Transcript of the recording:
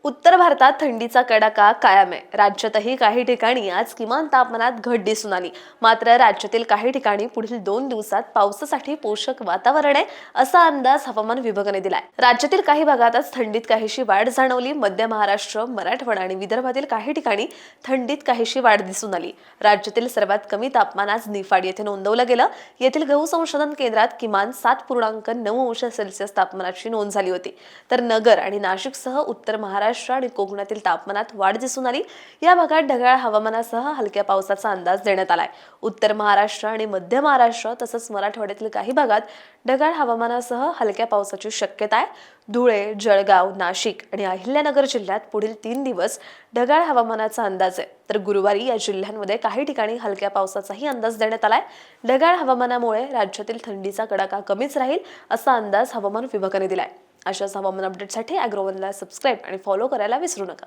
उत्तर भारतात थंडीचा कडाका कायम आहे. राज्यातही काही ठिकाणी आज किमान तापमानात घट दिसून आली. मात्र राज्यातील काही ठिकाणी पुढील 2 दिवसात पावसासाठी पोषक वातावरण आहे, असा अंदाज हवामान विभागाने दिलाय. राज्यातील काही भागातच थंडीत काहीशी वाढ जाणवली. मध्य महाराष्ट्र, मराठवाडा आणि विदर्भातील काही ठिकाणी थंडीत काहीशी वाढ दिसून आली. राज्यातील सर्वात कमी तापमान आज निफाड येथे नोंदवलं गेलं. येथील गहू संशोधन केंद्रात किमान 7.9 अंश सेल्सिअस तापमानाची नोंद झाली होती. तर नगर आणि नाशिकसह उत्तर महाराष्ट्र आणि कोकणातील तापमानात वाढ दिसून आली. या भागात ढगाळ हवामानासह हलक्या पावसाचा अंदाज देण्यात आलाय. उत्तर महाराष्ट्र आणि मध्य महाराष्ट्र तसंच मराठवाड्यातील काही भागात ढगाळ हवामानासह हलक्या पावसाची शक्यता आहे. धुळे, जळगाव, नाशिक आणि अहिल्यानगर जिल्ह्यात पुढील 3 दिवस ढगाळ हवामानाचा अंदाज आहे. तर गुरुवारी या जिल्ह्यांमध्ये काही ठिकाणी हलक्या पावसाचाही अंदाज देण्यात आलाय. ढगाळ हवामानामुळे राज्यातील थंडीचा कडाका कमीच राहील, असा अंदाज हवामान विभागाने दिलाय. अशाच हवामान अपडेटसाठी अॅग्रोवनला सबस्क्राईब आणि फॉलो करायला विसरू नका.